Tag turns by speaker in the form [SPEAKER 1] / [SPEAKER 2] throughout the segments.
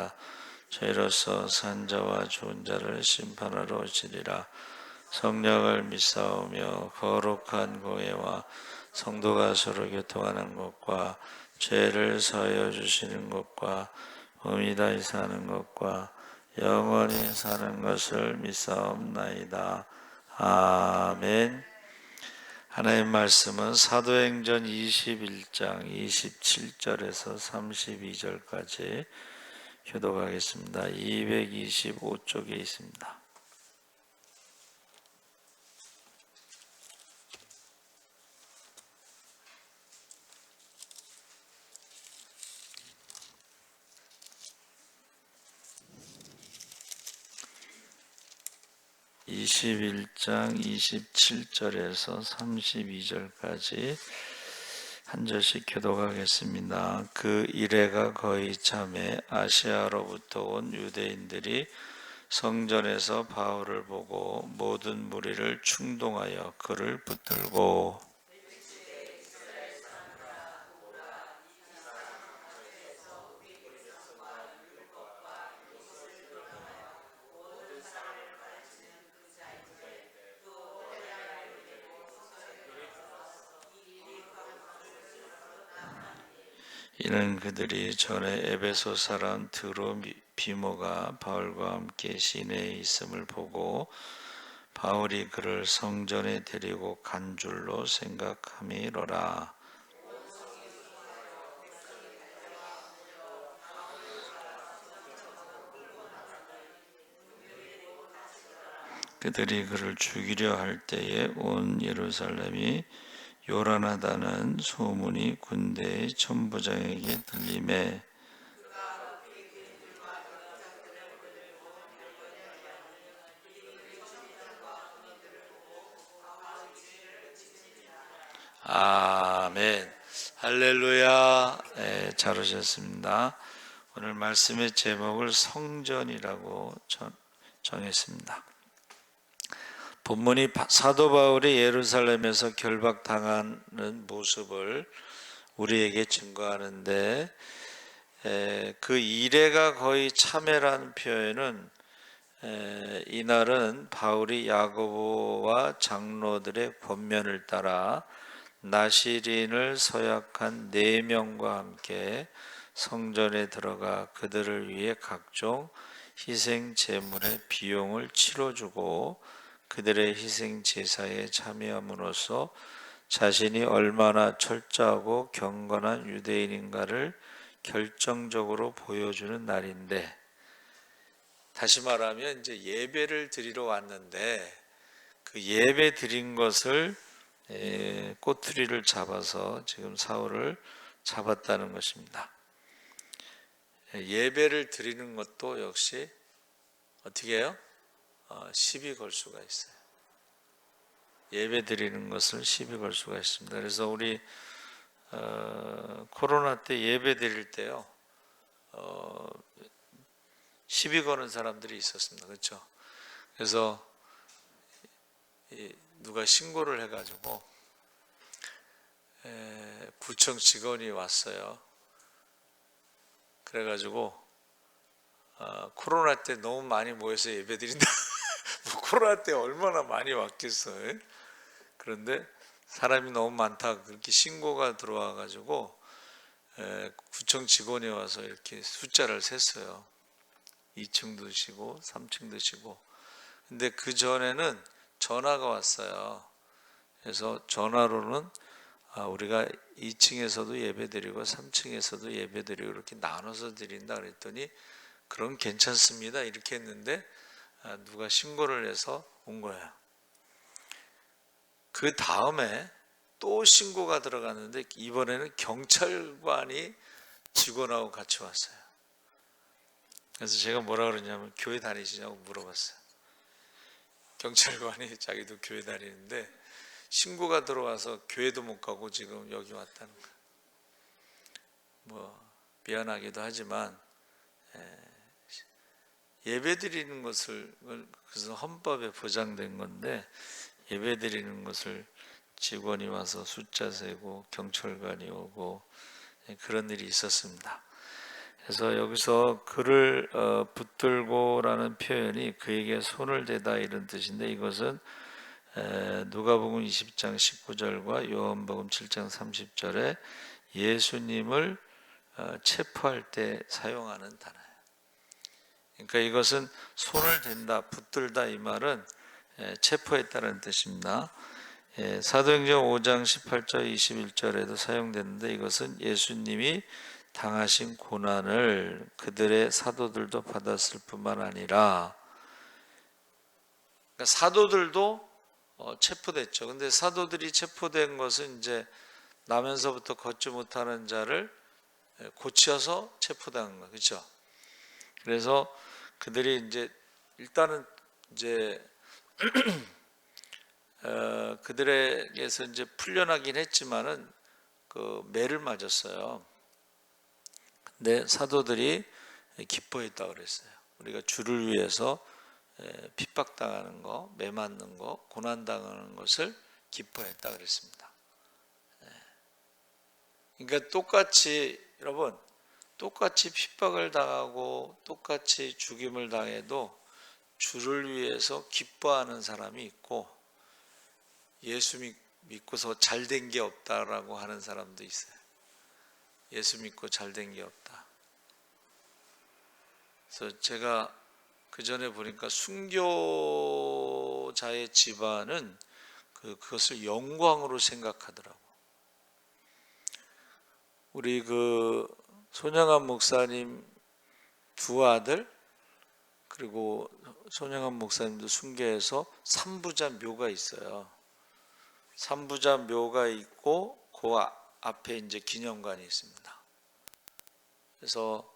[SPEAKER 1] 자가 죄로서 산 자와 죽은 자를 심판하러 오시리라. 성령을 믿사오며 거룩한 공예와 성도가 서로 교통하는 것과 죄를 사하여 주시는 것과 몸이 다시 사는 것과 영원히 사는 것을 믿사옵나이다. 아멘. 하나님 말씀은 사도행전 21장 27절에서 32절까지 교독하겠습니다. 225쪽에 있습니다. (21장) 27절에서 32절까지 한 절씩 교독하겠습니다. 그 이래가 거의 참에 아시아로부터 온 유대인들이 성전에서 바울을 보고 모든 무리를 충동하여 그를 붙들고 이는 그들이 전에 에베소 사람 드로비모가 바울과 함께 시내에 있음을 보고 바울이 그를 성전에 데리고 간 줄로 생각함이로라. 그들이 그를 죽이려 할 때에 온 예루살렘이 요란하다는 소문이 군대의 천부장에게 들리매 아멘. 할렐루야. 네, 잘 오셨습니다. 오늘 말씀의 제목을 성전이라고 정했습니다. 본문이 사도 바울이 예루살렘에서 결박당하는 모습을 우리에게 증거하는데 그 이래가 거의 참회라는 표현은 이날은 바울이 야고보와 장로들의 권면을 따라 나시린을 서약한 4명과 함께 성전에 들어가 그들을 위해 각종 희생 제물의 비용을 치러주고 그들의 희생 제사에 참여함으로써 자신이 얼마나 철저하고 경건한 유대인인가를 결정적으로 보여주는 날인데, 다시 말하면 이제 예배를 드리러 왔는데 그 예배 드린 것을 꼬투리를 잡아서 지금 사울을 잡았다는 것입니다. 예배를 드리는 것도 역시 어떻게 해요? 시비 걸 수가 있어요. 예배 드리는 것을 시비 걸 수가 있습니다. 그래서 우리 코로나 때 예배 드릴 때요, 시비 거는 사람들이 있었습니다. 그렇죠? 그래서 누가 신고를 해가지고 구청 직원이 왔어요. 그래가지고 코로나 때 너무 많이 모여서 예배 드린다. 뭐 코로나 때 얼마나 많이 왔겠어요. 그런데 사람이 너무 많다 그렇게 신고가 들어와가지고 구청 직원이 와서 이렇게 숫자를 셌어요. 2층도 쉬고 3층도 쉬고. 근데 그 전에는 전화가 왔어요. 그래서 전화로는 우리가 2층에서도 예배드리고 3층에서도 예배드리고 이렇게 나눠서 드린다 그랬더니 그럼 괜찮습니다 이렇게 했는데 누가 신고를 해서 온 거예요. 그 다음에 또 신고가 들어갔는데 이번에는 경찰관이 직원하고 같이 왔어요. 그래서 제가 뭐라 그러냐면 교회 다니시냐고 물어봤어요. 경찰관이 자기도 교회 다니는데 신고가 들어와서 교회도 못 가고 지금 여기 왔다는 거예요. 뭐 미안하기도 하지만 예배드리는 것을, 그래서 헌법에 보장된 건데 예배드리는 것을 직원이 와서 숫자 세고 경찰관이 오고 그런 일이 있었습니다. 그래서 여기서 그를 붙들고라는 표현이 그에게 손을 대다 이런 뜻인데, 이것은 누가복음 20장 19절과 요한복음 7장 30절에 예수님을 체포할 때 사용하는 단어예요. 그러니까 이것은 손을 댄다, 붙들다, 이 말은 체포했다는 뜻입니다. 사도행전 5장 18절 21절에도 사용되는데, 이것은 예수님이 당하신 고난을 그들의 사도들도 받았을 뿐만 아니라, 그러니까 사도들도 체포됐죠. 근데 사도들이 체포된 것은 이제 나면서부터 걷지 못하는 자를 고쳐서 체포당한 거예요. 그렇죠? 그래서 그들이 이제 일단은 이제 그들에게서 이제 풀려나긴 했지만은 그 매를 맞았어요. 근데 사도들이 기뻐했다 그랬어요. 우리가 주를 위해서 핍박당하는 거, 매 맞는 거, 고난당하는 것을 기뻐했다 그랬습니다. 그러니까 똑같이, 여러분, 똑같이 핍박을 당하고 똑같이 죽임을 당해도 주를 위해서 기뻐하는 사람이 있고, 예수 믿고서 잘된 게 없다라고 하는 사람도 있어요. 예수 믿고 잘된 게 없다. 그래서 제가 그 전에 보니까 순교자의 집안은 그것을 영광으로 생각하더라고. 우리 그 손영한 목사님 두 아들, 그리고 손영한 목사님도 순교해서 삼부자 묘가 있어요. 삼부자 묘가 있고 그 앞에 이제 기념관이 있습니다. 그래서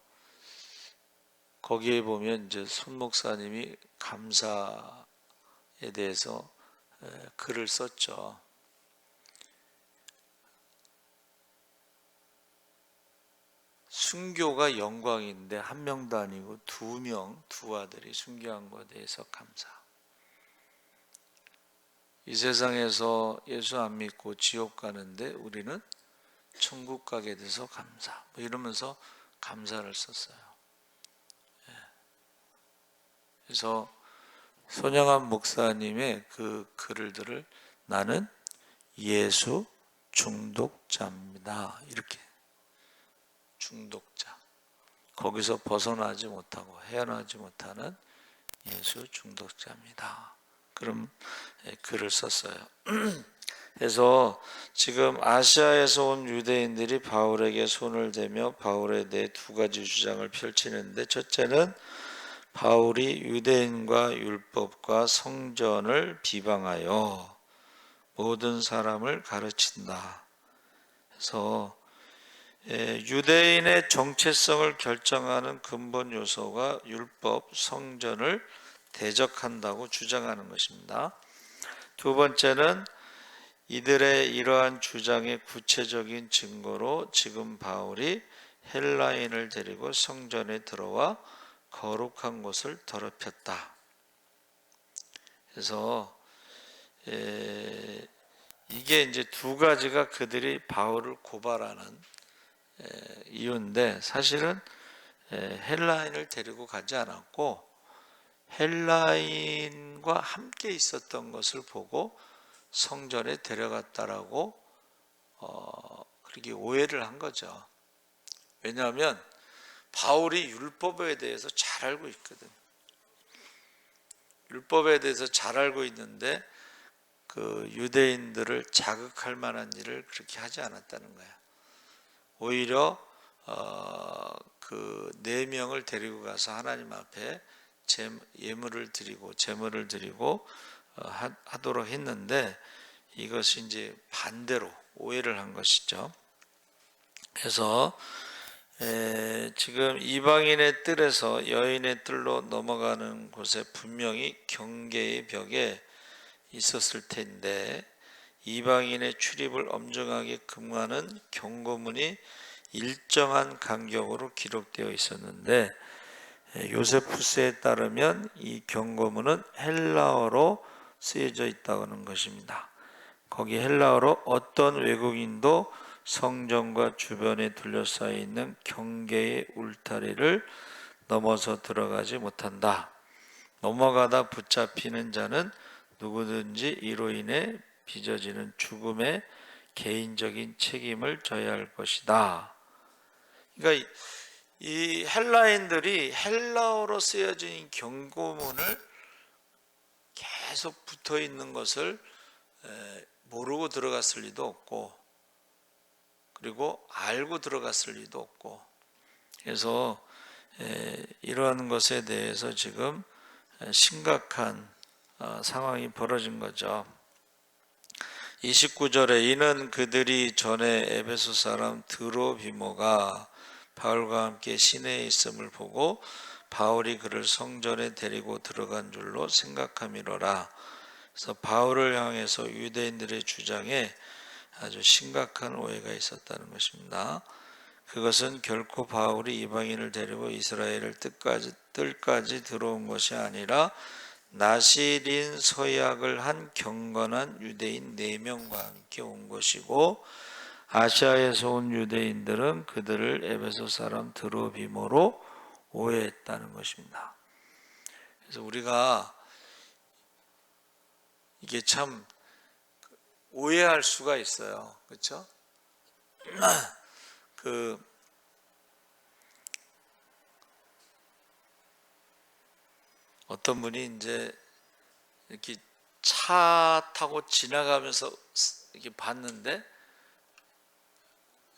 [SPEAKER 1] 거기에 보면 이제 손 목사님이 감사에 대해서 글을 썼죠. 순교가 영광인데 한 명도 아니고 두 아들이 순교한 것에 대해서 감사. 이 세상에서 예수 안 믿고 지옥 가는데 우리는 천국 가게 돼서 감사. 뭐 이러면서 감사를 썼어요. 그래서 손영한 목사님의 그 글들을 나는 예수 중독자입니다. 이렇게. 중독자. 거기서 벗어나지 못하고 헤어나지 못하는 예수 중독자입니다. 그럼 글을 썼어요. 그래서 지금 아시아에서 온 유대인들이 바울에게 손을 대며 바울에 대해 두 가지 주장을 펼치는데, 첫째는 바울이 유대인과 율법과 성전을 비방하여 모든 사람을 가르친다. 그래서 유대인의 정체성을 결정하는 근본 요소가 율법, 성전을 대적한다고 주장하는 것입니다. 두 번째는 이들의 이러한 주장의 구체적인 증거로 지금 바울이 헬라인을 데리고 성전에 들어와 거룩한 곳을 더럽혔다. 그래서 이게 이제 두 가지가 그들이 바울을 고발하는 이유인데, 사실은 헬라인을 데리고 가지 않았고 헬라인과 함께 있었던 것을 보고 성전에 데려갔다라고 그렇게 오해를 한 거죠. 왜냐하면 바울이 율법에 대해서 잘 알고 있거든. 율법에 대해서 잘 알고 있는데 그 유대인들을 자극할 만한 일을 그렇게 하지 않았다는 거야. 오히려 그 4명을 데리고 가서 하나님 앞에 예물을 드리고 제물을 드리고 하도록 했는데, 이것이 이제 반대로 오해를 한 것이죠. 그래서 지금 이방인의 뜰에서 여인의 뜰로 넘어가는 곳에 분명히 경계의 벽에 있었을 텐데, 이방인의 출입을 엄정하게 금하는 경고문이 일정한 간격으로 기록되어 있었는데, 요세푸스에 따르면 이 경고문은 헬라어로 쓰여져 있다는 것입니다. 거기 헬라어로 어떤 외국인도 성전과 주변에 둘러싸여 있는 경계의 울타리를 넘어서 들어가지 못한다. 넘어가다 붙잡히는 자는 누구든지 이로 인해 빚어지는 죽음의 개인적인 책임을 져야 할 것이다. 그러니까 이 헬라인들이 헬라어로 쓰여진 경고문을 계속 붙어 있는 것을 모르고 들어갔을 리도 없고, 그리고 알고 들어갔을 리도 없고, 그래서 이러한 것에 대해서 지금 심각한 상황이 벌어진 거죠. 29절에 이는 그들이 전에 에베소 사람 드로비모가 바울과 함께 시내에 있음을 보고 바울이 그를 성전에 데리고 들어간 줄로 생각함이로라. 그래서 바울을 향해서 유대인들의 주장에 아주 심각한 오해가 있었다는 것입니다. 그것은 결코 바울이 이방인을 데리고 이스라엘을 뜰까지 들어온 것이 아니라 나시린 서약을 한 경건한 유대인 4명과 함께 온 것이고, 아시아에서 온 유대인들은 그들을 에베소 사람 드로비모로 오해했다는 것입니다. 그래서 우리가 이게 참 오해할 수가 있어요. 그렇죠? 어떤 분이 이제 이렇게 차 타고 지나가면서 이렇게 봤는데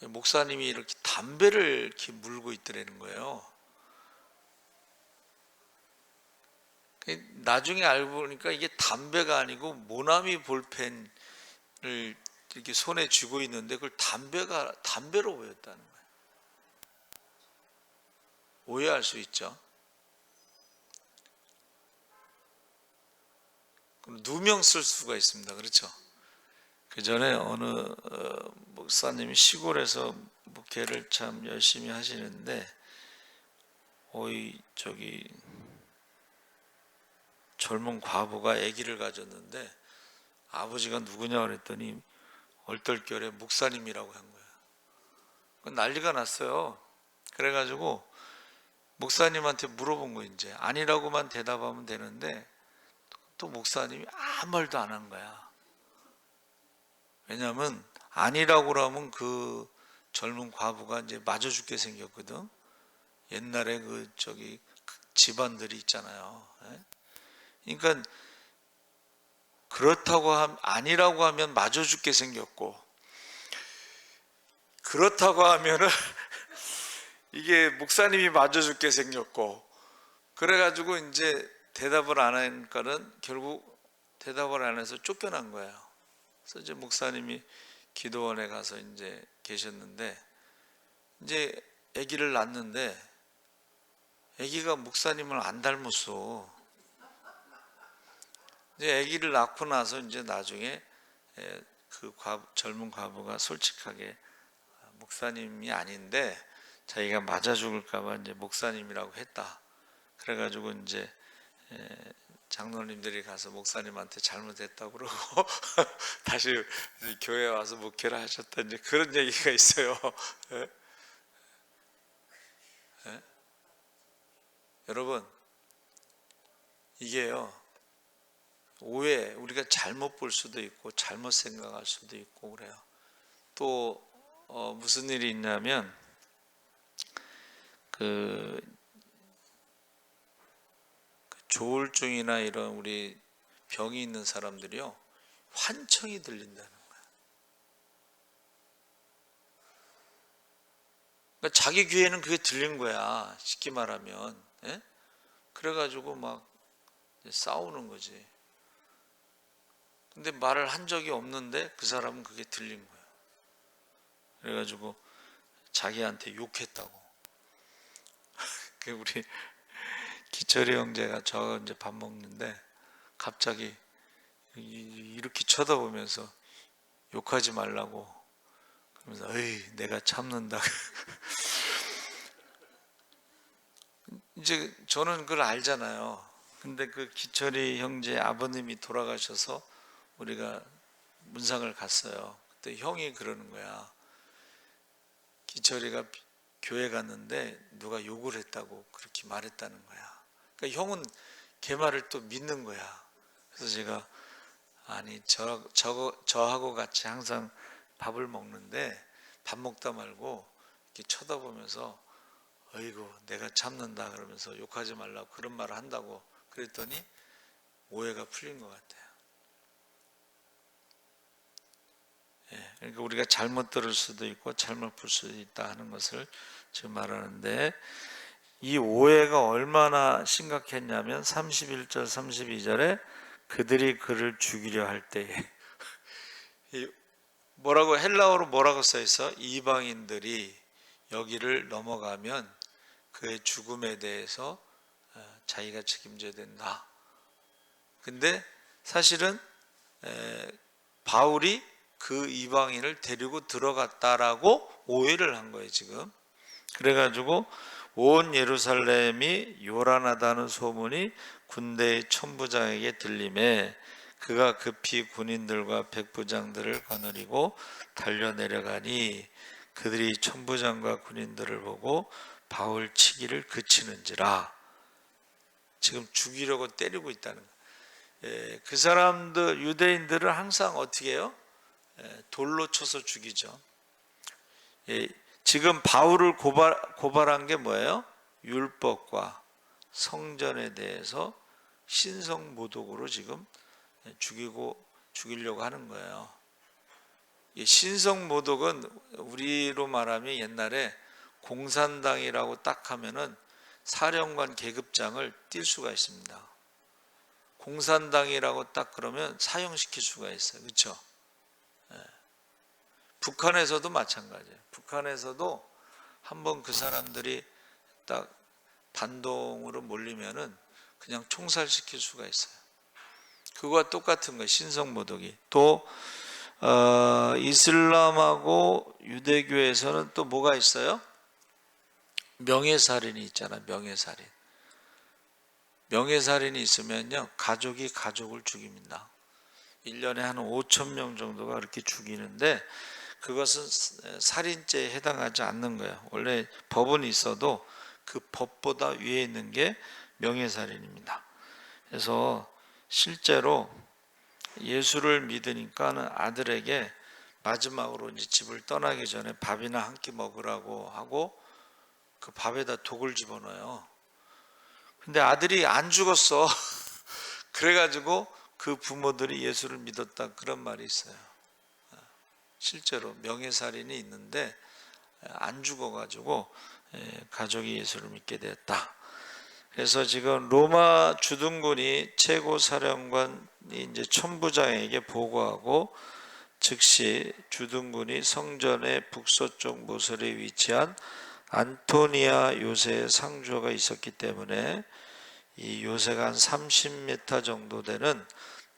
[SPEAKER 1] 목사님이 이렇게 담배를 이렇게 물고 있더라는 거예요. 나중에 알고 보니까 이게 담배가 아니고 모나미 볼펜을 이렇게 손에 쥐고 있는데 그걸 담배로 보였다는 거예요. 오해할 수 있죠. 누명 쓸 수가 있습니다. 그렇죠? 그 전에 어느 목사님이 시골에서 목회를 참 열심히 하시는데, 젊은 과부가 아기를 가졌는데 아버지가 누구냐 그랬더니 얼떨결에 목사님이라고 한 거예요. 난리가 났어요. 그래가지고 목사님한테 물어본 거예요. 이제 아니라고만 대답하면 되는데 또 목사님이 아무 말도 안 한 거야. 왜냐하면 아니라고 하면 그 젊은 과부가 이제 맞아 죽게 생겼거든. 옛날에 집안들이 있잖아요. 그러니까 아니라고 하면 맞아 죽게 생겼고, 그렇다고 하면은 이게 목사님이 맞아 죽게 생겼고, 그래가지고 이제 대답을 안 하니까는 결국 대답을 안 해서 쫓겨난 거예요. 그래서 이제 목사님이 기도원에 가서 이제 계셨는데, 이제 아기를 낳았는데 아기가 목사님을 안 닮았어. 이제 아기를 낳고 나서 이제 나중에 젊은 과부가 솔직하게 목사님이 아닌데 자기가 맞아 죽을까봐 이제 목사님이라고 했다. 그래가지고 이제 장로님들이 가서 목사님한테 잘못했다고 그러고 다시 교회에 와서 목회를 하셨다, 이제 그런 얘기가 있어요. 예? 예? 여러분, 이게요, 오해, 우리가 잘못 볼 수도 있고 잘못 생각할 수도 있고 그래요. 또 무슨 일이 있냐면 그 조울증이나 이런 우리 병이 있는 사람들이요, 환청이 들린다는 거야. 그러니까 자기 귀에는 그게 들린 거야, 쉽게 말하면. 예? 그래가지고 막 싸우는 거지. 근데 말을 한 적이 없는데 그 사람은 그게 들린 거야. 그래가지고 자기한테 욕했다고. 우리 기철이 형제가 저 이제 밥 먹는데 갑자기 이렇게 쳐다보면서 욕하지 말라고 그러면서 에이 내가 참는다. 이제 저는 그걸 알잖아요. 근데 그 기철이 형제 아버님이 돌아가셔서 우리가 문상을 갔어요. 그때 형이 그러는 거야. 기철이가 교회 갔는데 누가 욕을 했다고 그렇게 말했다는 거야. 그러니까 형은 걔 말을 또 믿는 거야. 그래서 제가 아니 저하고 같이 항상 밥을 먹는데 밥 먹다 말고 이렇게 쳐다보면서 어이구 내가 참는다 그러면서 욕하지 말라고 그런 말을 한다고 그랬더니 오해가 풀린 것 같아요. 예, 그러니까 우리가 잘못 들을 수도 있고 잘못 풀 수도 있다 하는 것을 지금 말하는데, 이 오해가 얼마나 심각했냐면 31절 32절에 그들이 그를 죽이려 할 때에 뭐라고 헬라어로 뭐라고 써 있어? 이방인들이 여기를 넘어가면 그의 죽음에 대해서 자기가 책임져야 된다. 근데 사실은 바울이 그 이방인을 데리고 들어갔다라고 오해를 한 거예요 지금. 그래가지고 온 예루살렘이 요란하다는 소문이 군대의 천부장에게 들림에 그가 급히 군인들과 백부장들을 거느리고 달려 내려가니 그들이 천부장과 군인들을 보고 바울 치기를 그치는지라. 지금 죽이려고 때리고 있다는 거예요. 그 사람들 유대인들은 항상 어떻게 해요? 돌로 쳐서 죽이죠. 지금 바울을 고발한 게 뭐예요? 율법과 성전에 대해서 신성모독으로 지금 죽이려고 하는 거예요. 신성모독은 우리로 말하면 옛날에 공산당이라고 딱 하면은 사령관 계급장을 뛸 수가 있습니다. 공산당이라고 딱 그러면 사형시킬 수가 있어요. 그렇죠? 북한에서도 마찬가지예요. 북한에서도 한번 그 사람들이 딱 반동으로 몰리면은 그냥 총살시킬 수가 있어요. 그거와 똑같은 거예요. 신성모독이. 또 이슬람하고 유대교에서는 또 뭐가 있어요? 명예살인이 있잖아. 명예살인이 있으면요 가족이 가족을 죽입니다. 1년에 한 5천 명 정도가 그렇게 죽이는데 그것은 살인죄에 해당하지 않는 거예요. 원래 법은 있어도 그 법보다 위에 있는 게 명예살인입니다. 그래서 실제로 예수를 믿으니까는 아들에게 마지막으로 이제 집을 떠나기 전에 밥이나 한 끼 먹으라고 하고 그 밥에다 독을 집어넣어요. 근데 아들이 안 죽었어. 그래가지고 그 부모들이 예수를 믿었다 그런 말이 있어요. 실제로 명예살인이 있는데 안 죽어가지고 가족이 예수를 믿게 되었다. 그래서 지금 로마 주둔군이 최고 사령관이 이제 천부장에게 보고하고 즉시 주둔군이 성전의 북서쪽 모서리에 위치한 안토니아 요새의 상주가 있었기 때문에 이 요새가 한 30m 정도 되는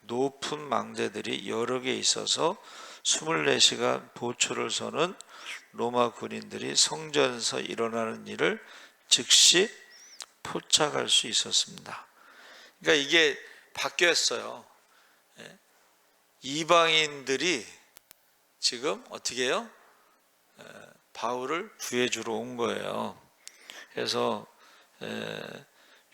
[SPEAKER 1] 높은 망대들이 여러 개 있어서 24시간 보초를 서는 로마 군인들이 성전에서 일어나는 일을 즉시 포착할 수 있었습니다. 그러니까 이게 바뀌었어요. 이방인들이 지금 어떻게 해요? 바울을 구해주러 온 거예요. 그래서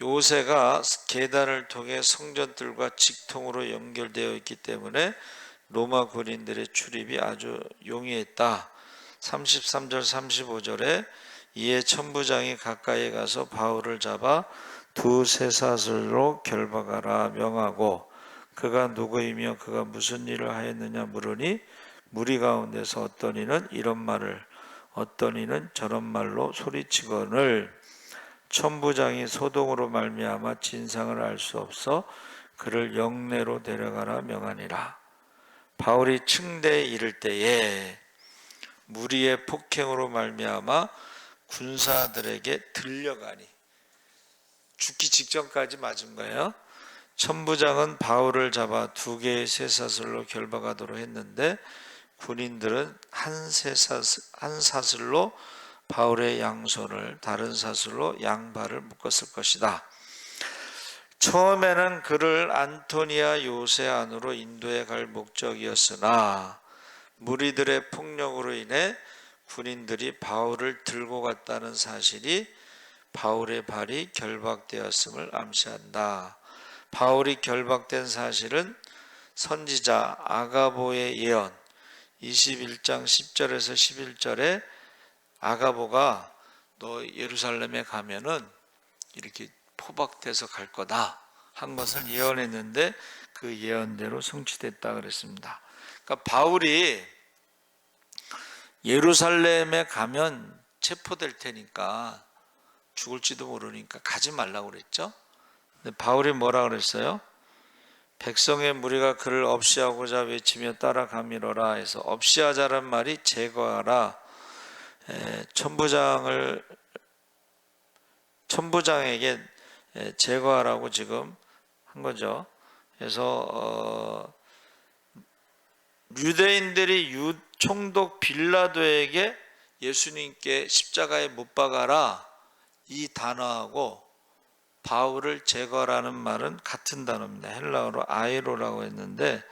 [SPEAKER 1] 요새가 계단을 통해 성전들과 직통으로 연결되어 있기 때문에 로마 군인들의 출입이 아주 용이했다. 33절 35절에 이에 천부장이 가까이 가서 바울을 잡아 두 쇠사슬로 결박하라 명하고 그가 누구이며 그가 무슨 일을 하였느냐 물으니 무리 가운데서 어떤 이는 이런 말을 어떤 이는 저런 말로 소리치거늘 천부장이 소동으로 말미암아 진상을 알 수 없어 그를 영내로 데려가라 명하니라. 바울이 층대에 이를 때에 무리의 폭행으로 말미암아 군사들에게 들려가니 죽기 직전까지 맞은 거예요. 천부장은 바울을 잡아 두 개의 쇠사슬로 결박하도록 했는데 군인들은 한 사슬로 바울의 양손을 다른 사슬로 양발을 묶었을 것이다. 처음에는 그를 안토니아 요새 안으로 인도해 갈 목적이었으나 무리들의 폭력으로 인해 군인들이 바울을 들고 갔다는 사실이 바울의 발이 결박되었음을 암시한다. 바울이 결박된 사실은 선지자 아가보의 예언 21장 10절에서 11절에 아가보가 너 예루살렘에 가면은 이렇게 포박돼서 갈 거다 한 것을 예언했는데 그 예언대로 성취됐다 그랬습니다. 그러니까 바울이 예루살렘에 가면 체포될 테니까 죽을지도 모르니까 가지 말라고 그랬죠. 근데 바울이 뭐라 그랬어요? 백성의 무리가 그를 없이하고자 외치며 따라가미러라 해서 없이하자란 말이 제거하라. 천부장에게 제거하라고 지금 한 거죠. 그래서 유대인들이 총독 빌라도에게 예수님께 십자가에 못 박아라 이 단어하고 바울을 제거라는 말은 같은 단어입니다. 헬라어로 아이로라고 했는데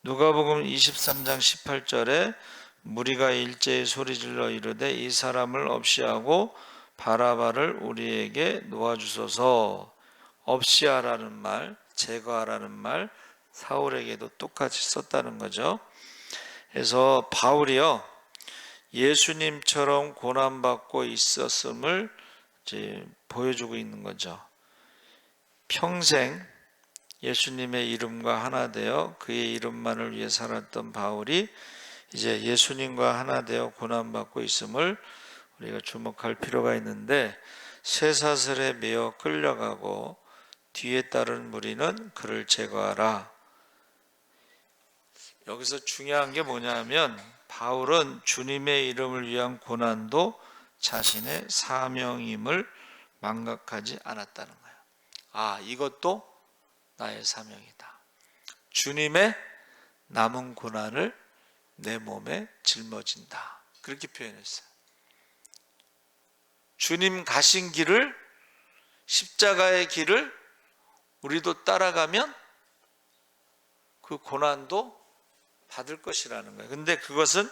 [SPEAKER 1] 누가복음 23장 18절에 무리가 일제히 소리질러 이르되 이 사람을 없이하고 바라바를 우리에게 놓아주소서. 없이하라는 말, 제거하라는 말 사울에게도 똑같이 썼다는 거죠. 그래서 바울이요 예수님처럼 고난받고 있었음을 이제 보여주고 있는 거죠. 평생 예수님의 이름과 하나 되어 그의 이름만을 위해 살았던 바울이 이제 예수님과 하나 되어 고난받고 있음을 우리가 주목할 필요가 있는데 쇠사슬에 매어 끌려가고 뒤에 따른 무리는 그를 제거하라. 여기서 중요한 게 뭐냐면 바울은 주님의 이름을 위한 고난도 자신의 사명임을 망각하지 않았다는 거예요. 아, 이것도 나의 사명이다. 주님의 남은 고난을 내 몸에 짊어진다. 그렇게 표현했어요. 주님 가신 길을, 십자가의 길을 우리도 따라가면 그 고난도 받을 것이라는 거예요. 근데 그것은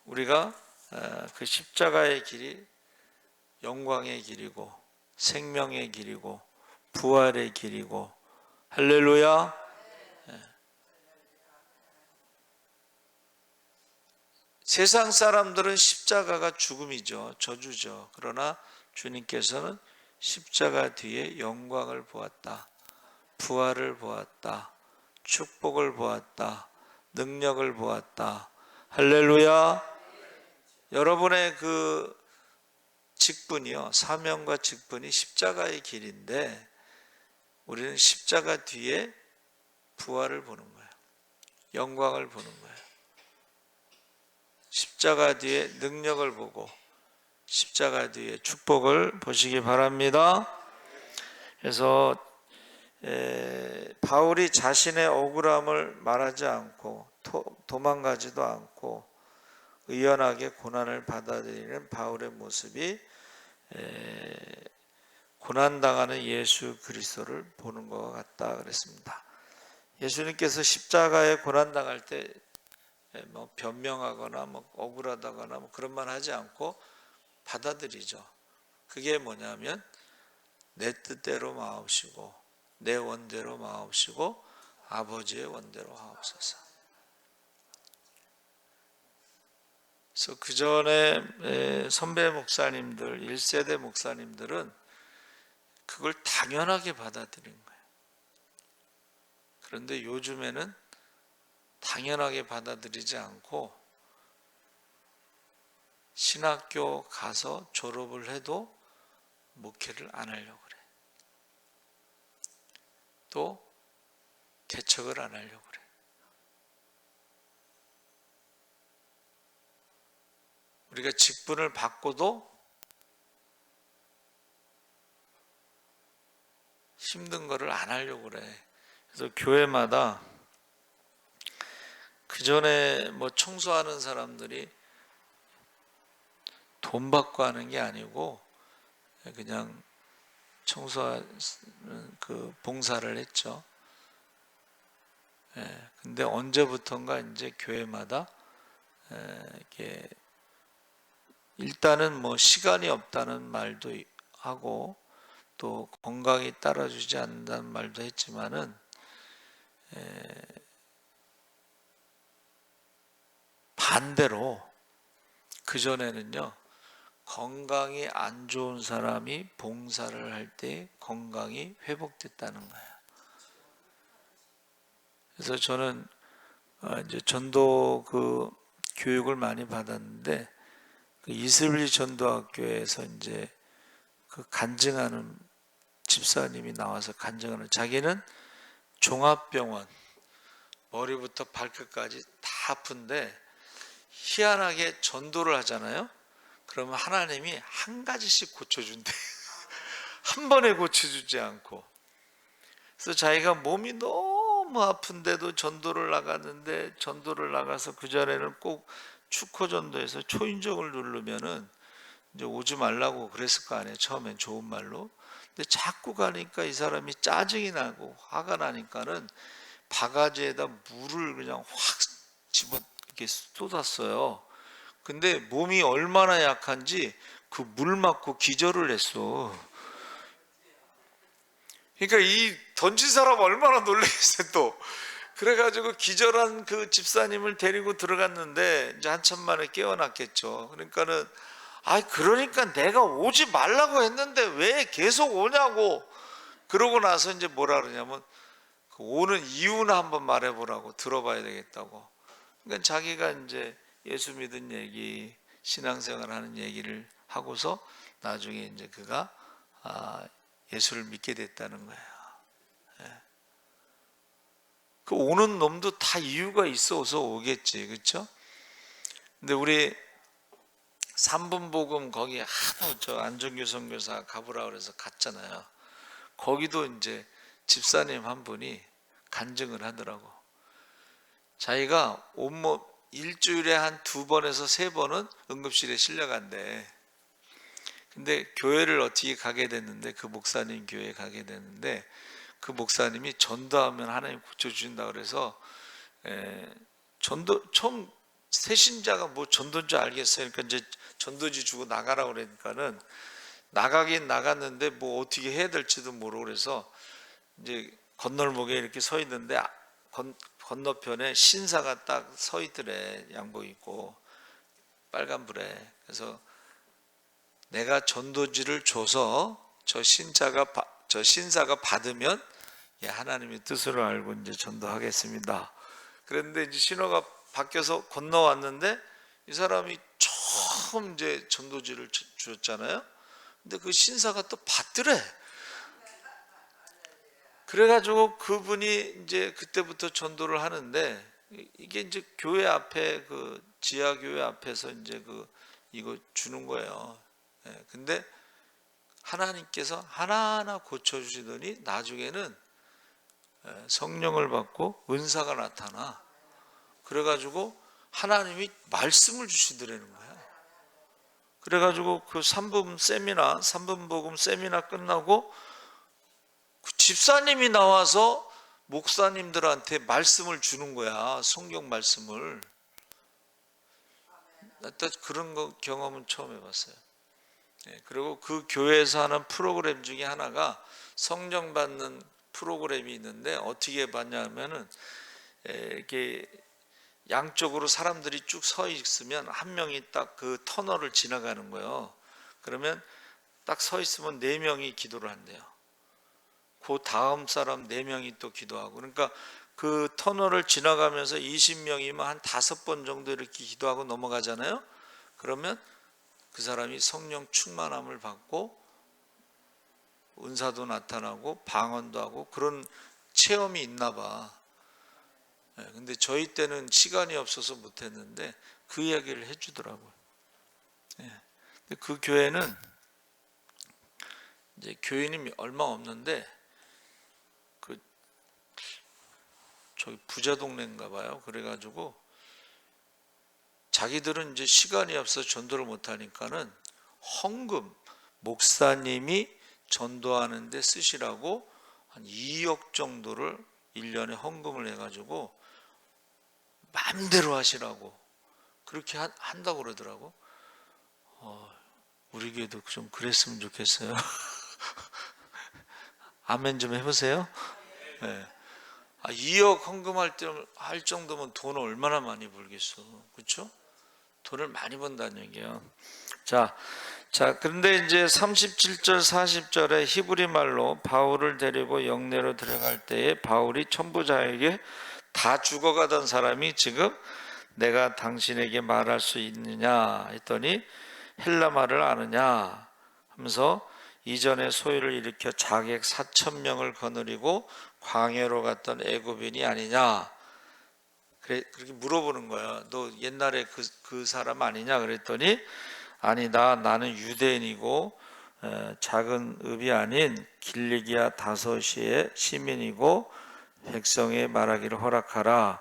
[SPEAKER 1] 우리가 그 십자가의 길이 영광의 길이고 생명의 길이고 부활의 길이고 할렐루야. 세상 사람들은 십자가가 죽음이죠. 저주죠. 그러나 주님께서는 십자가 뒤에 영광을 보았다. 부활을 보았다. 축복을 보았다. 능력을 보았다. 할렐루야. 여러분의 그 직분이요, 사명과 직분이 십자가의 길인데 우리는 십자가 뒤에 부활을 보는 거예요. 영광을 보는 거예요. 십자가 뒤에 능력을 보고 십자가 뒤에 축복을 보시기 바랍니다. 그래서 바울이 자신의 억울함을 말하지 않고 도망가지도 않고 의연하게 고난을 받아들이는 바울의 모습이 고난당하는 예수 그리스도를 보는 것 같다 그랬습니다. 예수님께서 십자가에 고난당할 때 뭐 변명하거나 뭐 억울하다거나 뭐 그런 말 하지 않고 받아들이죠. 그게 뭐냐면 내 뜻대로 마옵시고 내 원대로 마옵시고 아버지의 원대로 하옵소서. 그래서 그 전에 선배 목사님들, 1세대 목사님들은 그걸 당연하게 받아들인 거예요. 그런데 요즘에는 당연하게 받아들이지 않고 신학교 가서 졸업을 해도 목회를 안 하려고 그래. 또 개척을 안 하려고 그래. 우리가 직분을 받고도 힘든 거를 안 하려고 그래. 그래서 교회마다 그 전에 뭐 청소하는 사람들이 돈 받고 하는 게 아니고 그냥 청소하는 그 봉사를 했죠. 근데 언제부턴가 이제 교회마다 이렇게 일단은 뭐 시간이 없다는 말도 하고 또 건강이 따라주지 않는다는 말도 했지만은 반대로 그전에는요, 건강이 안 좋은 사람이 봉사를 할 때 건강이 회복됐다는 거예요. 그래서 저는 이제 전도 교육을 많이 받았는데 이슬리 전도학교에서 이제 간증하는 집사님이 나와서 간증하는, 자기는 종합병원 머리부터 발끝까지 다 아픈데 희한하게 전도를 하잖아요. 그러면 하나님이 한 가지씩 고쳐준대. 한 번에 고쳐주지 않고. 그래서 자기가 몸이 너무 아픈데도 전도를 나갔는데, 전도를 나가서 그전에는 꼭 축호전도에서 초인종을 누르면은 이제 오지 말라고 그랬을 거 아니에요. 처음엔 좋은 말로. 근데 자꾸 가니까 이 사람이 짜증이 나고 화가 나니까는 바가지에다 물을 그냥 확 집어 이렇게 쏟았어요. 근데 몸이 얼마나 약한지 그 물 맞고 기절을 했어. 그러니까 이 던진 사람 얼마나 놀라겠어요 또. 그래가지고 기절한 그 집사님을 데리고 들어갔는데 이제 한참 만에 깨어났겠죠. 그러니까는 그러니까 내가 오지 말라고 했는데 왜 계속 오냐고. 그러고 나서 이제 뭐라 그러냐면 오는 이유나 한번 말해보라고, 들어봐야 되겠다고. 그러니까 자기가 이제 예수 믿은 얘기, 신앙생활 하는 얘기를 하고서 나중에 이제 그가 예수를 믿게 됐다는 거예요. 그 오는 놈도 다 이유가 있어서 오겠지, 그렇죠? 근데 우리 삼분복음 거기 하도 저 안정규 선교사 가보라 그래서 갔잖아요. 거기도 이제 집사님 한 분이 간증을 하더라고. 자기가 온몸 일주일에 한 2번에서 3번은 응급실에 실려간대. 근데 교회를 어떻게 가게 됐는데, 그 목사님 교회에 가게 됐는데, 그 목사님이 전도하면 하나님 고쳐주신다 그래서 전도 처음 새신자가 뭐 전도인 줄 알겠어요. 그러니까 이제 전도지 주고 나가라고 그러니까는 나가긴 나갔는데 뭐 어떻게 해야 될지도 모르고 그래서 이제 건널목에 이렇게 서 있는데 건너편에 신사가 딱 서 있더래. 양복 입고 빨간불에. 그래서 내가 전도지를 줘서 저 신사가 받으면 하나님의 뜻을 알고 이제 전도하겠습니다. 그런데 이제 신호가 바뀌어서 건너왔는데 이 사람이 처음 이제 전도지를 줬잖아요. 근데 그 신사가 또 받더래. 그래가지고 그분이 이제 그때부터 전도를 하는데, 이게 이제 교회 앞에 지하 교회 앞에서 이제 이거 주는 거예요. 근데 하나님께서 하나하나 고쳐주시더니 나중에는 성령을 받고 은사가 나타나. 그래가지고 하나님이 말씀을 주시더라는 거야. 그래가지고 그 삼분복음 세미나 끝나고 그 집사님이 나와서 목사님들한테 말씀을 주는 거야. 성경 말씀을. 나 그런 경험은 처음 해봤어요. 그리고 그 교회에서 하는 프로그램 중에 하나가 성령 받는 프로그램이 있는데, 어떻게 받냐면은 이렇게 양쪽으로 사람들이 쭉 서 있으면 한 명이 딱 그 터널을 지나가는 거예요. 그러면 딱 서 있으면 4명이 기도를 한대요. 그 다음 사람 4명이 또 기도하고. 그러니까 그 터널을 지나가면서 20명이면 한 5번 정도 이렇게 기도하고 넘어가잖아요. 그러면 그 사람이 성령 충만함을 받고 은사도 나타나고 방언도 하고 그런 체험이 있나 봐. 근데 저희 때는 시간이 없어서 못했는데 그 이야기를 해주더라고요. 근데 그 교회는 이제 교인이 얼마 없는데 저기 부자 동네인가 봐요. 그래가지고 자기들은 이제 시간이 없어서 전도를 못하니까는 헌금, 목사님이 전도하는데 쓰시라고 한 2억 정도를 1년에 헌금을 해가지고 마음대로 하시라고 그렇게 한다고 그러더라고. 우리 교회도 좀 그랬으면 좋겠어요. 아멘 좀 해보세요. 네. 2억 헌금할 때 할 정도면 돈을 얼마나 많이 벌겠어, 그렇죠? 돈을 많이 번다는 얘기야. 자, 그런데 이제 37절 40절에 히브리 말로 바울을 데리고 영내로 들어갈 때에 바울이 천부장에게 다 죽어가던 사람이 지금 내가 당신에게 말할 수 있느냐 했더니 헬라 말을 아느냐 하면서 이전에 소유를 일으켜 자객 4,000명을 거느리고 광야로 갔던 애굽인이 아니냐, 그렇게 물어보는 거야. 너 옛날에 그 사람 아니냐 그랬더니 아니다, 나는 유대인이고 작은 읍이 아닌 길리기아 다소시의 시민이고 백성에 말하기를 허락하라.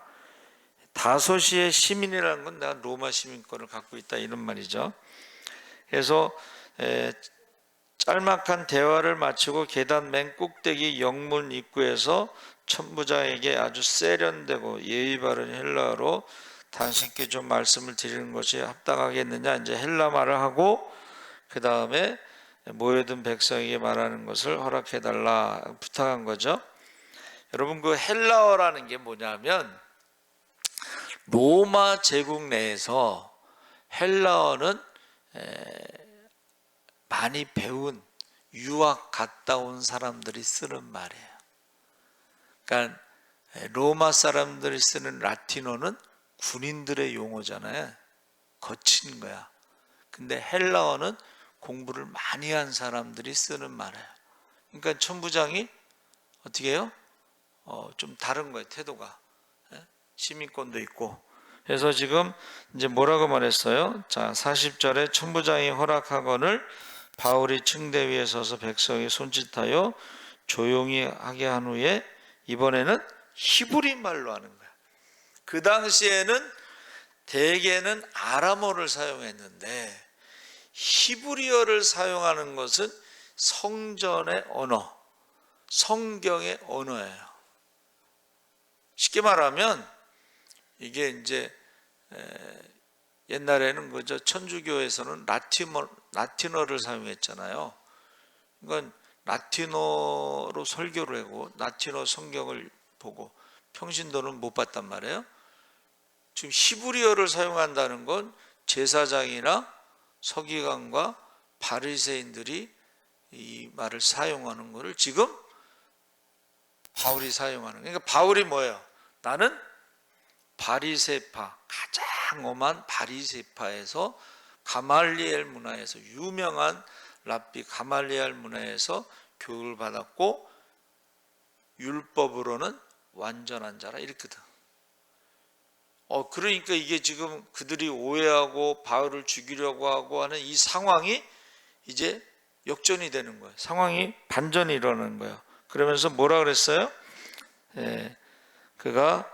[SPEAKER 1] 다소시의 시민이라는 건 내가 로마 시민권을 갖고 있다 이런 말이죠. 그래서 짤막한 대화를 마치고 계단 맨 꼭대기 영문 입구에서 천부장에게 아주 세련되고 예의 바른 헬라어로 당신께 좀 말씀을 드리는 것이 합당하겠느냐 이제 헬라 말을 하고 그 다음에 모여든 백성에게 말하는 것을 허락해달라 부탁한 거죠. 여러분, 그 헬라어라는 게 뭐냐면 로마 제국 내에서 헬라어는 많이 배운 유학 갔다 온 사람들이 쓰는 말이에요. 그러니까 로마 사람들이 쓰는 라틴어는 군인들의 용어잖아요. 거친 거야. 근데 헬라어는 공부를 많이 한 사람들이 쓰는 말이에요. 그러니까 천부장이 어떻게 해요? 좀 다른 거예요, 태도가. 시민권도 있고. 그래서 지금 이제 뭐라고 말했어요? 자, 40절에 천부장이 허락하거늘 바울이 층대 위에 서서 백성이 손짓하여 조용히 하게 한 후에 이번에는 히브리 말로 하는 거야. 그 당시에는 대개는 아람어를 사용했는데 히브리어를 사용하는 것은 성전의 언어, 성경의 언어예요. 쉽게 말하면 이게 이제 옛날에는 그저 천주교에서는 라틴어를 사용했잖아요. 그러니까 라틴어로 설교를 하고 라틴어 성경을 보고 평신도는 못 봤단 말이에요. 지금 히브리어를 사용한다는 건 제사장이나 서기관과 바리새인들이 이 말을 사용하는 것을 지금 바울이 사용하는. 그러니까 바울이 뭐예요? 나는 바리새파, 가장 엄한 바리새파에서 가말리엘 문화에서 유명한 랍비 가말리엘 문화에서 교육을 받았고 율법으로는 완전한 자라 이랬거든. 그러니까 이게 지금 그들이 오해하고 바울을 죽이려고 하고 하는 이 상황이 이제 역전이 되는 거예요. 상황이 반전이 일어나는 거예요. 그러면서 뭐라 그랬어요? 그가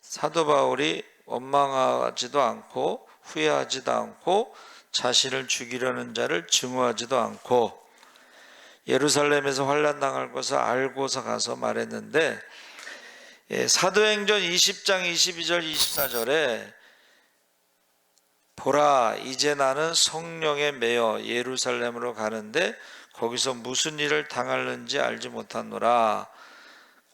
[SPEAKER 1] 사도 바울이 원망하지도 않고 후회하지도 않고 자신을 죽이려는 자를 증오하지도 않고 예루살렘에서 환난당할 것을 알고서 가서 말했는데 사도행전 20장 22절 24절에 보라 이제 나는 성령에 매여 예루살렘으로 가는데 거기서 무슨 일을 당할는지 알지 못하노라.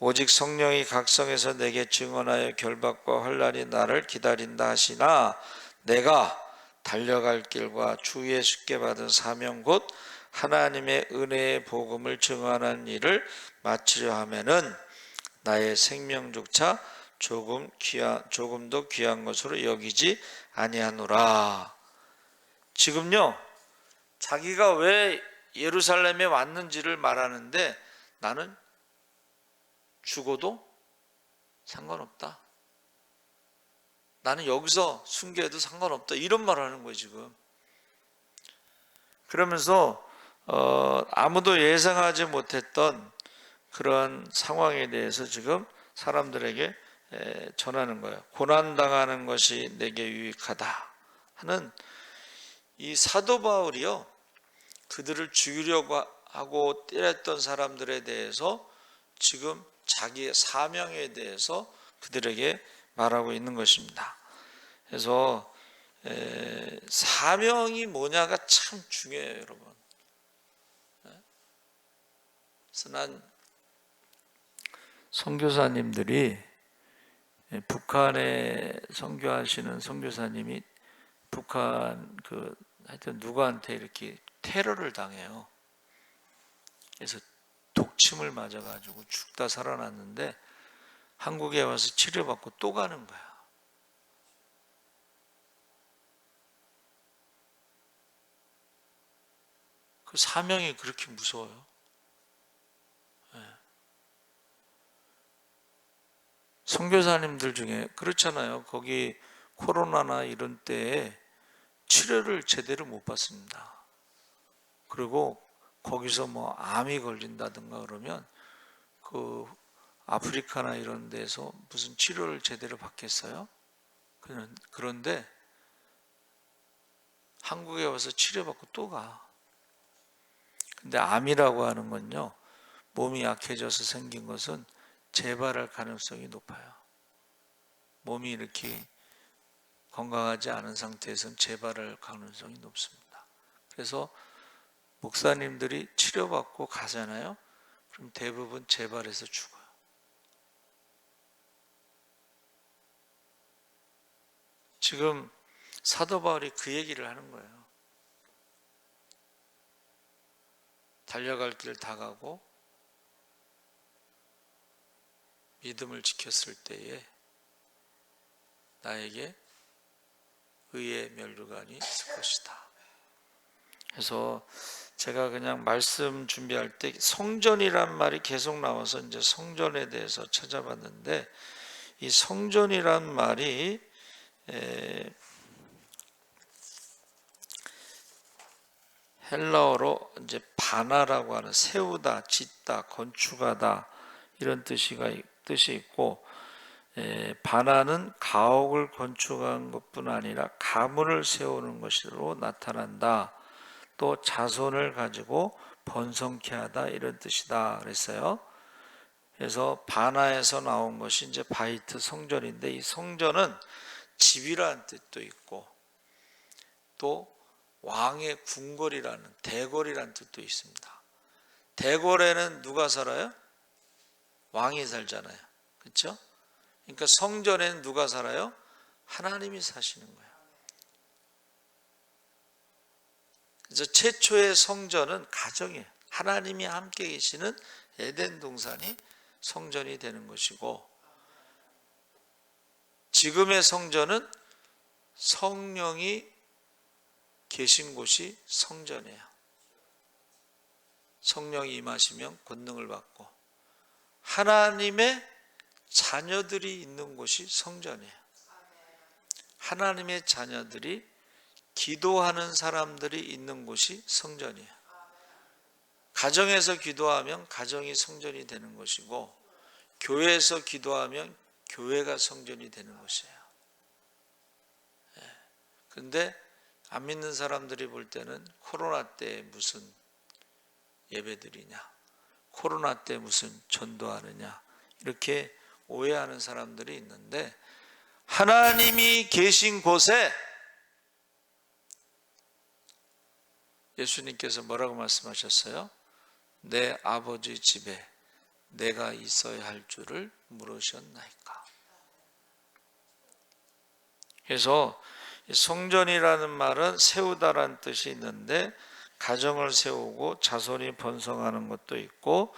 [SPEAKER 1] 오직 성령이 각성에서 내게 증언하여 결박과 환난이 나를 기다린다 하시나 내가 달려갈 길과 주 예수께 받은 사명 곧 하나님의 은혜의 복음을 증언하는 일을 마치려 하면은 나의 생명조차 조금도 귀한 것으로 여기지 아니하노라. 지금요 자기가 왜 예루살렘에 왔는지를 말하는데 나는 죽어도 상관없다. 나는 여기서 순교해도 상관없다. 이런 말을 하는 거예요 지금. 그러면서 아무도 예상하지 못했던 그런 상황에 대해서 지금 사람들에게 전하는 거예요. 고난당하는 것이 내게 유익하다 하는 이 사도 바울이요 그들을 죽이려고 하고 때렸던 사람들에 대해서 지금 자기의 사명에 대해서 그들에게 말하고 있는 것입니다. 그래서 사명이 뭐냐가 참 중요해요, 여러분. 그래서 난 선교사님들이, 북한에 선교하시는 선교사님이 북한 하여튼 누구한테 이렇게 테러를 당해요. 그래서 독침을 맞아가지고 죽다 살아났는데 한국에 와서 치료받고 또 가는 거야. 그 사명이 그렇게 무서워요. 선교사님들 중에 그렇잖아요. 거기 코로나나 이런 때에 치료를 제대로 못 받습니다. 그리고 거기서 뭐 암이 걸린다든가 그러면 그 아프리카나 이런 데서 무슨 치료를 제대로 받겠어요? 그런데 한국에 와서 치료받고 또 가. 근데 암이라고 하는 건요, 몸이 약해져서 생긴 것은 재발할 가능성이 높아요. 몸이 이렇게 건강하지 않은 상태에서는 재발할 가능성이 높습니다. 그래서 목사님들이 치료받고 가잖아요. 그럼 대부분 재발해서 죽어요. 지금 사도 바울이 그 얘기를 하는 거예요. 달려갈 길 다 가고 믿음을 지켰을 때에 나에게 의의 면류관이 있을 것이다. 그래서 제가 그냥 말씀 준비할 때 성전이란 말이 계속 나와서 이제 성전에 대해서 찾아봤는데, 이 성전이란 말이 헬라어로 이제 바나라고 하는 세우다, 짓다, 건축하다 이런 뜻이 있고, 바나는 가옥을 건축한 것뿐 아니라 가문을 세우는 것으로 나타난다. 또 자손을 가지고 번성케 하다 이런 뜻이다 그랬어요. 그래서 바나에서 나온 것이 이제 바이트 성전인데, 이 성전은 집이라는 뜻도 있고 또 왕의 궁궐이라는, 대궐이라는 뜻도 있습니다. 대궐에는 누가 살아요? 왕이 살잖아요. 그렇죠? 그러니까 성전에는 누가 살아요? 하나님이 사시는 거예요. 그래서 최초의 성전은 가정이에요. 하나님이 함께 계시는 에덴 동산이 성전이 되는 것이고, 지금의 성전은 성령이 계신 곳이 성전이에요. 성령이 임하시면 권능을 받고 하나님의 자녀들이 있는 곳이 성전이에요. 하나님의 자녀들이 기도하는 사람들이 있는 곳이 성전이에요. 가정에서 기도하면 가정이 성전이 되는 것이고, 교회에서 기도하면 교회가 성전이 되는 것이에요. 그런데 안 믿는 사람들이 볼 때는 코로나 때 무슨 예배드리냐, 코로나 때 무슨 전도하느냐, 이렇게 오해하는 사람들이 있는데, 하나님이 계신 곳에 예수님께서 뭐라고 말씀하셨어요? 내 아버지 집에 내가 있어야 할 줄을 물으셨나이까. 그래서 성전이라는 말은 세우다라는 뜻이 있는데, 가정을 세우고 자손이 번성하는 것도 있고,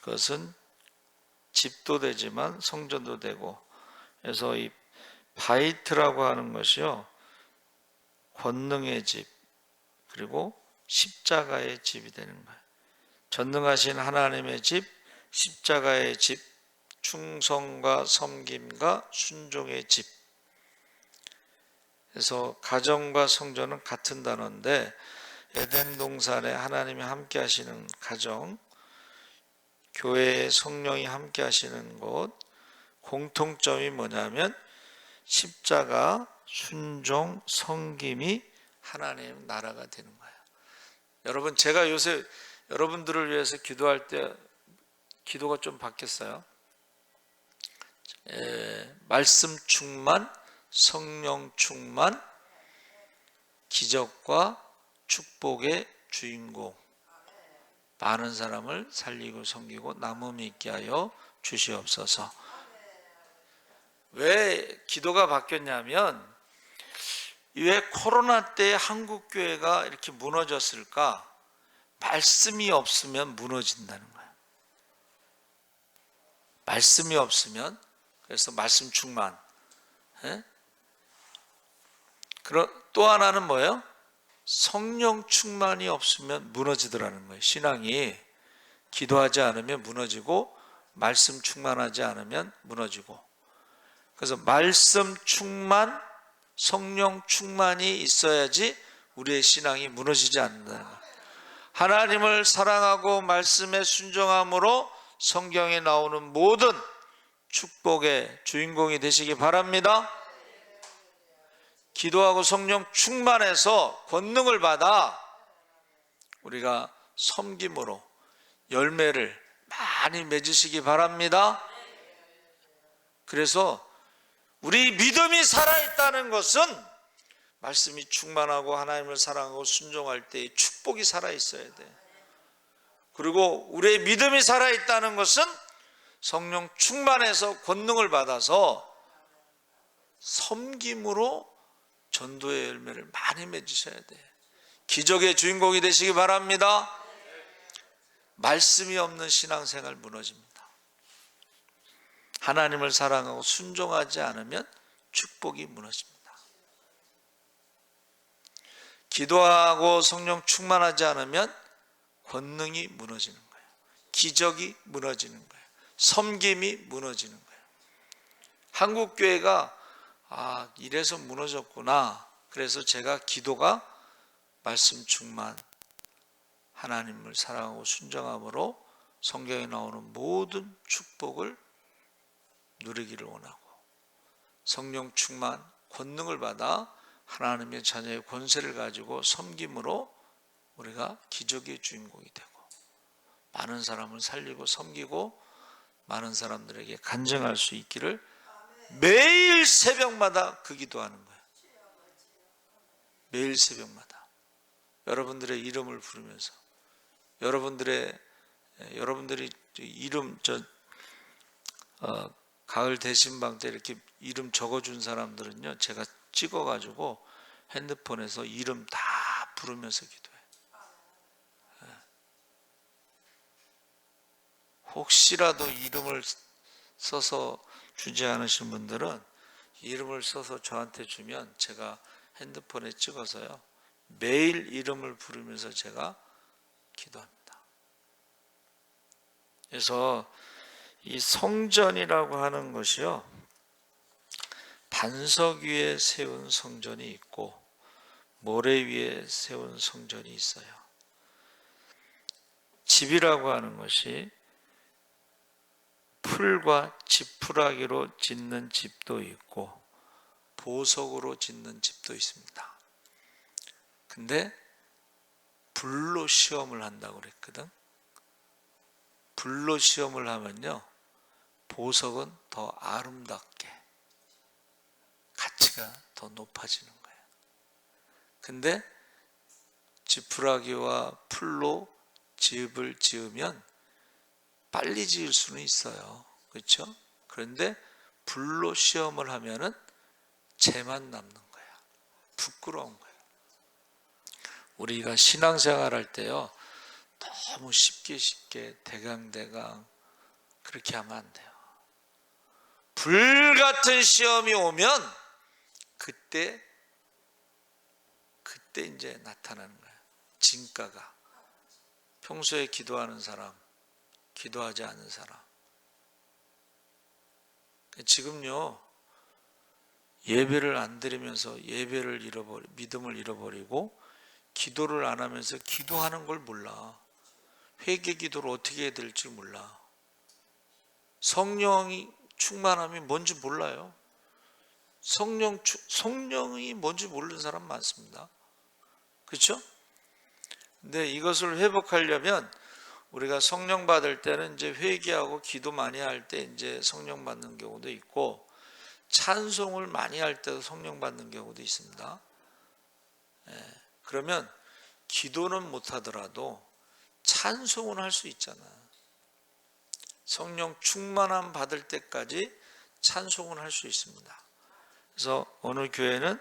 [SPEAKER 1] 그것은 집도 되지만 성전도 되고, 그래서 이 바이트라고 하는 것이요, 권능의 집 그리고 십자가의 집이 되는 거예요. 전능하신 하나님의 집, 십자가의 집, 충성과 섬김과 순종의 집. 그래서 가정과 성전은 같은 단어인데, 에덴 동산에 하나님이 함께 하시는 가정, 교회에 성령이 함께 하시는 곳, 공통점이 뭐냐면 십자가, 순종, 섬김이 하나님의 나라가 되는 거예요. 여러분, 제가 요새 여러분들을 위해서 기도할 때 기도가 좀 바뀌었어요. 말씀 충만, 성령 충만, 기적과 축복의 주인공, 많은 사람을 살리고 섬기고 남음이 있게 하여 주시옵소서. 왜 기도가 바뀌었냐면, 왜 코로나 때 한국교회가 이렇게 무너졌을까? 말씀이 없으면 무너진다는 거예요. 말씀이 없으면, 그래서 말씀 충만. 또 하나는 뭐예요? 성령 충만이 없으면 무너지더라는 거예요. 신앙이 기도하지 않으면 무너지고 말씀 충만하지 않으면 무너지고. 그래서 말씀 충만, 성령 충만이 있어야지 우리의 신앙이 무너지지 않는다는 거예요. 하나님을 사랑하고 말씀에 순종함으로 성경에 나오는 모든 축복의 주인공이 되시기 바랍니다. 기도하고 성령 충만해서 권능을 받아 우리가 섬김으로 열매를 많이 맺으시기 바랍니다. 그래서 우리 믿음이 살아있다는 것은 말씀이 충만하고 하나님을 사랑하고 순종할 때의 축복이 살아있어야 돼. 그리고 우리의 믿음이 살아있다는 것은 성령 충만해서 권능을 받아서 섬김으로 전도의 열매를 많이 맺으셔야 돼. 기적의 주인공이 되시기 바랍니다. 말씀이 없는 신앙생활 무너집니다. 하나님을 사랑하고 순종하지 않으면 축복이 무너집니다. 기도하고 성령 충만하지 않으면 권능이 무너지는 거예요. 기적이 무너지는 거예요. 섬김이 무너지는 거예요. 한국교회가 이래서 무너졌구나. 그래서 제가 기도가 말씀 충만, 하나님을 사랑하고 순종함으로 성경에 나오는 모든 축복을 누리기를 원하고, 성령 충만, 권능을 받아 하나님의 자녀의 권세를 가지고 섬김으로 우리가 기적의 주인공이 되고 많은 사람을 살리고 섬기고 많은 사람들에게 간증할 수 있기를 매일 새벽마다 그 기도하는 거예요. 매일 새벽마다 여러분들의 이름을 부르면서 여러분들이 이름 가을 대신방 때 이렇게 이름 적어준 사람들은요, 제가 찍어가지고 핸드폰에서 이름 다 부르면서 기도해요. 혹시라도 이름을 써서 주지 않으신 분들은 이름을 써서 저한테 주면 제가 핸드폰에 찍어서요, 매일 이름을 부르면서 제가 기도합니다. 그래서 이 성전이라고 하는 것이요, 반석 위에 세운 성전이 있고 모래 위에 세운 성전이 있어요. 집이라고 하는 것이 풀과 지푸라기로 짓는 집도 있고 보석으로 짓는 집도 있습니다. 근데 불로 시험을 한다고 그랬거든. 불로 시험을 하면요, 보석은 더 아름답게 가치가 더 높아지는 거예요. 근데 지푸라기와 풀로 집을 지으면 빨리 지을 수는 있어요. 그렇죠? 그런데 불로 시험을 하면은 재만 남는 거야. 부끄러운 거예요. 우리가 신앙생활 할 때요, 너무 쉽게 대강대강 그렇게 하면 안 돼요. 불 같은 시험이 오면 그때 이제 나타나는 거예요. 진가가. 평소에 기도하는 사람, 기도하지 않는 사람. 지금요, 예배를 안 드리면서 믿음을 잃어버리고 기도를 안 하면서 기도하는 걸 몰라. 회개 기도를 어떻게 해야 될지 몰라. 성령이 충만함이 뭔지 몰라요. 성령이 뭔지 모르는 사람 많습니다. 그렇죠? 근데 이것을 회복하려면 우리가 성령 받을 때는 이제 회개하고 기도 많이 할 때 이제 성령 받는 경우도 있고, 찬송을 많이 할 때도 성령 받는 경우도 있습니다. 그러면 기도는 못하더라도 찬송은 할 수 있잖아. 성령 충만함 받을 때까지 찬송은 할 수 있습니다. 그래서 어느 교회는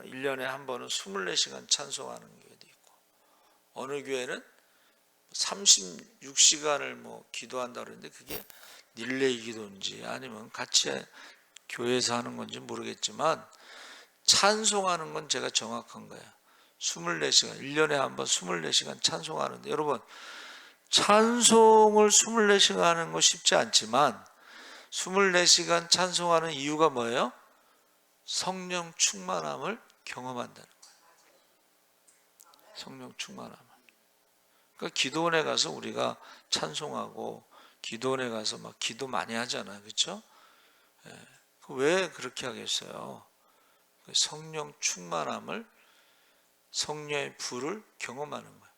[SPEAKER 1] 1년에 한 번은 24시간 찬송하는 교회도 있고, 어느 교회는 36시간을 뭐 기도한다 그러는데 그게 릴레이 기도인지 아니면 같이 교회에서 하는 건지 모르겠지만 찬송하는 건 제가 정확한 거예요. 24시간, 1년에 한 번 24시간 찬송하는데, 여러분 찬송을 24시간 하는 거 쉽지 않지만 24시간 찬송하는 이유가 뭐예요? 성령 충만함을 경험한다는 거예요. 성령 충만함을. 그러니까 기도원에 가서 우리가 찬송하고 기도원에 가서 막 기도 많이 하잖아요. 그렇죠? 왜 그렇게 하겠어요? 성령 충만함을, 성령의 불을 경험하는 거예요.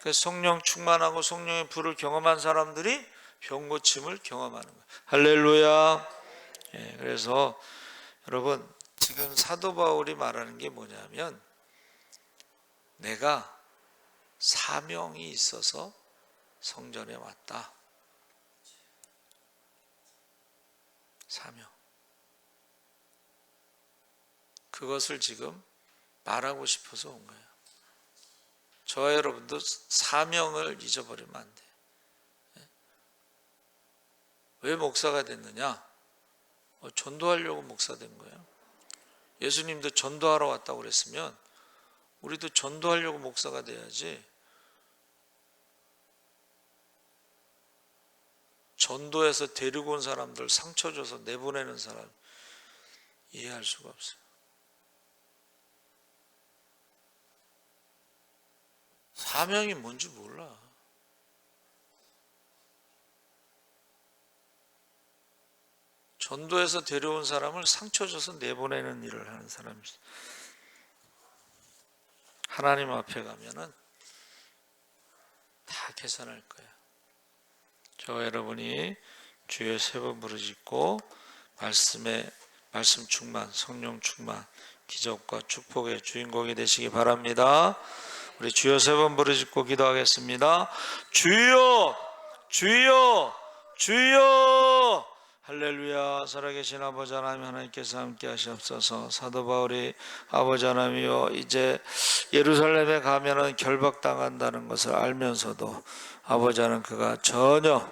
[SPEAKER 1] 그래서 성령 충만하고 성령의 불을 경험한 사람들이 병 고침을 경험하는 거예요. 할렐루야. 그래서 여러분 지금 사도 바울이 말하는 게 뭐냐면, 내가 사명이 있어서 성전에 왔다. 사명. 그것을 지금 말하고 싶어서 온 거예요. 저와 여러분도 사명을 잊어버리면 안 돼. 왜 목사가 됐느냐? 전도하려고 목사 된 거예요. 예수님도 전도하러 왔다고 그랬으면 우리도 전도하려고 목사가 돼야지. 전도해서 데리고 온 사람들 상처 줘서 내보내는 사람 이해할 수가 없어요. 사명이 뭔지 몰라. 전도해서 데려온 사람을 상처 줘서 내보내는 일을 하는 사람이죠. 하나님 앞에 가면은 다 계산할 거예요. 저와 여러분이 주의 세 번 부르짖고 말씀 충만, 성령 충만, 기적과 축복의 주인공이 되시기 바랍니다. 우리 주여 세 번 부르짖고 기도하겠습니다. 주여, 주여, 주여. 할렐루야. 살아계신 아버지 하나님, 하나님께서 함께 하시옵소서. 사도 바울이 아버지 하나님이여, 이제 예루살렘에 가면은 결박당한다는 것을 알면서도 아버지 하나님 그가 전혀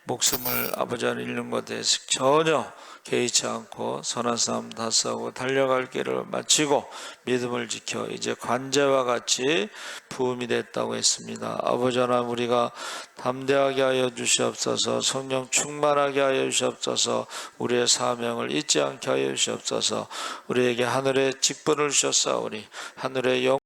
[SPEAKER 1] 목숨을 아버지 하나님 잃는 것에 대해서 전혀 개의치 않고 선한 싸움 다 싸우고 달려갈 길을 마치고 믿음을 지켜 이제 관제와 같이 부음이 됐다고 했습니다. 아버지 하나님 우리가 담대하게 하여 주시옵소서. 성령 충만하게 하여 주시옵소서. 우리의 사명을 잊지 않게 하여 주시옵소서. 우리에게 하늘의 직분을 주셨사오니 하늘의 영